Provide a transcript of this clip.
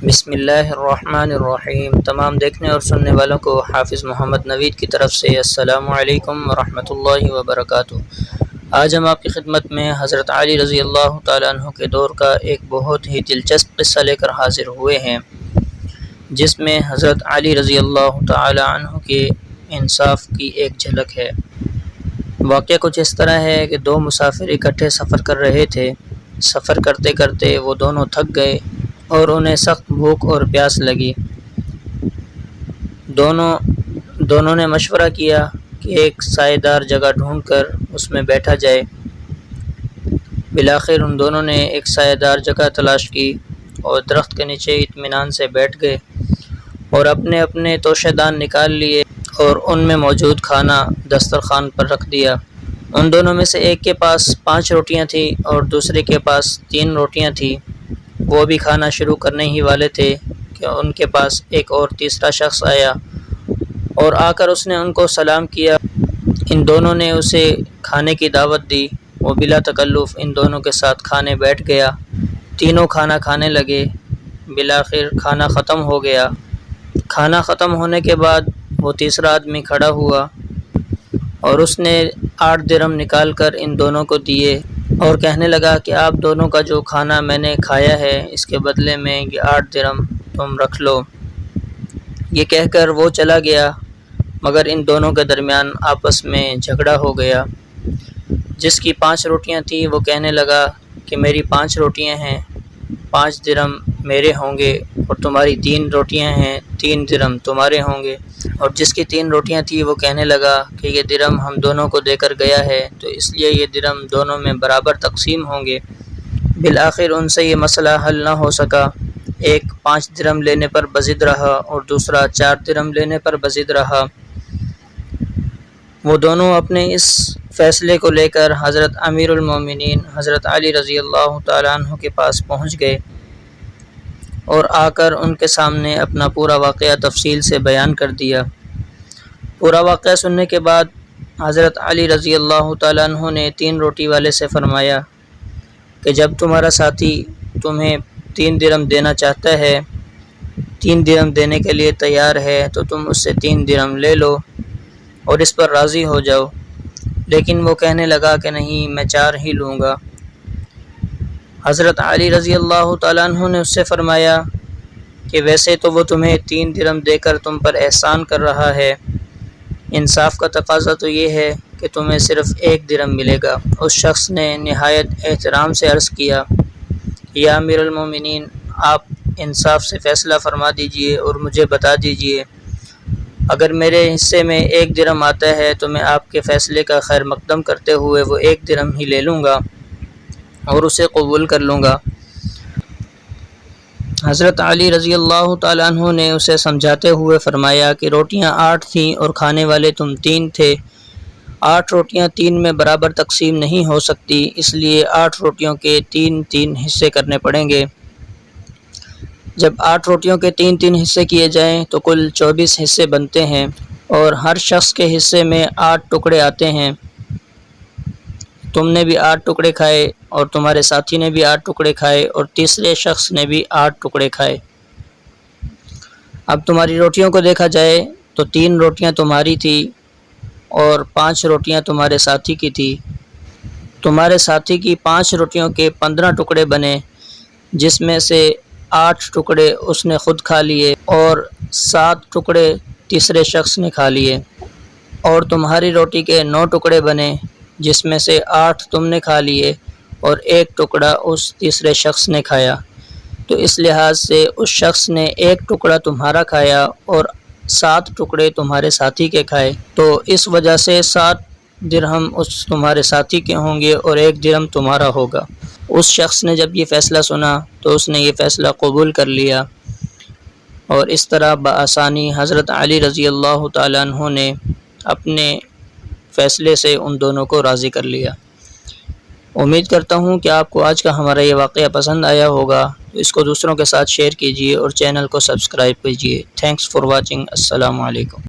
بسم اللہ الرحمن الرحیم۔ تمام دیکھنے اور سننے والوں کو حافظ محمد نوید کی طرف سے السلام علیکم ورحمۃ اللہ وبرکاتہ۔ آج ہم آپ کی خدمت میں حضرت علی رضی اللہ تعالیٰ عنہ کے دور کا ایک بہت ہی دلچسپ قصہ لے کر حاضر ہوئے ہیں، جس میں حضرت علی رضی اللہ تعالیٰ عنہ کے انصاف کی ایک جھلک ہے۔ واقعہ کچھ اس طرح ہے کہ دو مسافر اکٹھے سفر کر رہے تھے۔ سفر کرتے کرتے وہ دونوں تھک گئے اور انہیں سخت بھوک اور پیاس لگی۔ دونوں نے مشورہ کیا کہ ایک سائے دار جگہ ڈھونڈ کر اس میں بیٹھا جائے۔ بالآخر ان دونوں نے ایک سائے دار جگہ تلاش کی اور درخت کے نیچے اطمینان سے بیٹھ گئے اور اپنے اپنے توشہ دان نکال لیے اور ان میں موجود کھانا دسترخوان پر رکھ دیا۔ ان دونوں میں سے ایک کے پاس 5 روٹیاں تھیں اور دوسرے کے پاس 3 روٹیاں تھیں۔ وہ بھی کھانا شروع کرنے ہی والے تھے کہ ان کے پاس ایک اور تیسرا شخص آیا اور آ کر اس نے ان کو سلام کیا۔ ان دونوں نے اسے کھانے کی دعوت دی۔ وہ بلا تکلف ان دونوں کے ساتھ کھانے بیٹھ گیا۔ تینوں کھانا کھانے لگے۔ بالآخر کھانا ختم ہو گیا۔ کھانا ختم ہونے کے بعد وہ تیسرا آدمی کھڑا ہوا اور اس نے 8 درہم نکال کر ان دونوں کو دیے اور کہنے لگا کہ آپ دونوں کا جو کھانا میں نے کھایا ہے اس کے بدلے میں یہ 8 درہم تم رکھ لو۔ یہ کہہ کر وہ چلا گیا، مگر ان دونوں کے درمیان آپس میں جھگڑا ہو گیا۔ جس کی 5 روٹیاں تھیں وہ کہنے لگا کہ میری 5 روٹیاں ہیں، 5 درہم میرے ہوں گے، اور تمہاری 3 روٹیاں ہیں، 3 درہم تمہارے ہوں گے۔ اور جس کی 3 روٹیاں تھیں وہ کہنے لگا کہ یہ درہم ہم دونوں کو دے کر گیا ہے تو اس لیے یہ درہم دونوں میں برابر تقسیم ہوں گے۔ بالآخر ان سے یہ مسئلہ حل نہ ہو سکا۔ ایک 5 درہم لینے پر بضد رہا اور دوسرا 4 درہم لینے پر بضد رہا۔ وہ دونوں اپنے اس فیصلے کو لے کر حضرت امیر المومنین حضرت علی رضی اللہ تعالیٰ عنہ کے پاس پہنچ گئے اور آ کر ان کے سامنے اپنا پورا واقعہ تفصیل سے بیان کر دیا۔ پورا واقعہ سننے کے بعد حضرت علی رضی اللہ تعالیٰ عنہ نے 3 روٹی والے سے فرمایا کہ جب تمہارا ساتھی تمہیں 3 درہم دینا چاہتا ہے، 3 درہم دینے کے لیے تیار ہے تو تم اس سے 3 درہم لے لو اور اس پر راضی ہو جاؤ۔ لیکن وہ کہنے لگا کہ نہیں، میں 4 ہی لوں گا۔ حضرت علی رضی اللہ تعالیٰ عنہ نے اس سے فرمایا کہ ویسے تو وہ تمہیں 3 درہم دے کر تم پر احسان کر رہا ہے، انصاف کا تقاضا تو یہ ہے کہ تمہیں صرف 1 درہم ملے گا۔ اس شخص نے نہایت احترام سے عرض کیا، یا امیر المومنین، آپ انصاف سے فیصلہ فرما دیجئے اور مجھے بتا دیجئے، اگر میرے حصے میں 1 درہم آتا ہے تو میں آپ کے فیصلے کا خیر مقدم کرتے ہوئے وہ 1 درہم ہی لے لوں گا اور اسے قبول کر لوں گا۔ حضرت علی رضی اللہ تعالیٰ عنہ نے اسے سمجھاتے ہوئے فرمایا کہ روٹیاں 8 تھیں اور کھانے والے تم 3 تھے۔ 8 روٹیاں 3 میں برابر تقسیم نہیں ہو سکتی، اس لیے 8 روٹیوں کے 3 حصے کرنے پڑیں گے۔ جب 8 روٹیوں کے 3 حصے کیے جائیں تو کل 24 حصے بنتے ہیں اور ہر شخص کے حصے میں 8 ٹکڑے آتے ہیں۔ تم نے بھی 8 ٹکڑے کھائے اور تمہارے ساتھی نے بھی 8 ٹکڑے کھائے اور تیسرے شخص نے بھی 8 ٹکڑے کھائے۔ اب تمہاری روٹیوں کو دیکھا جائے تو 3 روٹیاں تمہاری تھی اور 5 روٹیاں تمہارے ساتھی کی تھی۔ تمہارے ساتھی کی 5 روٹیوں کے 15 ٹکڑے بنے، جس میں سے 8 ٹکڑے اس نے خود کھا لیے اور 7 ٹکڑے تیسرے شخص نے کھا لیے، اور تمہاری روٹی کے 9 ٹکڑے بنے، جس میں سے 8 تم نے کھا لیے اور 1 ٹکڑا اس تیسرے شخص نے کھایا۔ تو اس لحاظ سے اس شخص نے 1 ٹکڑا تمہارا کھایا اور 7 ٹکڑے تمہارے ساتھی کے کھائے، تو اس وجہ سے 7 درہم اس تمہارے ساتھی کے ہوں گے اور 1 درہم تمہارا ہوگا۔ اس شخص نے جب یہ فیصلہ سنا تو اس نے یہ فیصلہ قبول کر لیا، اور اس طرح بآسانی حضرت علی رضی اللہ تعالیٰ عنہ نے اپنے فیصلے سے ان دونوں کو راضی کر لیا۔ امید کرتا ہوں کہ آپ کو آج کا ہمارا یہ واقعہ پسند آیا ہوگا، تو اس کو دوسروں کے ساتھ شیئر کیجیے اور چینل کو سبسکرائب کیجیے۔ Thanks for watching. السلام علیکم۔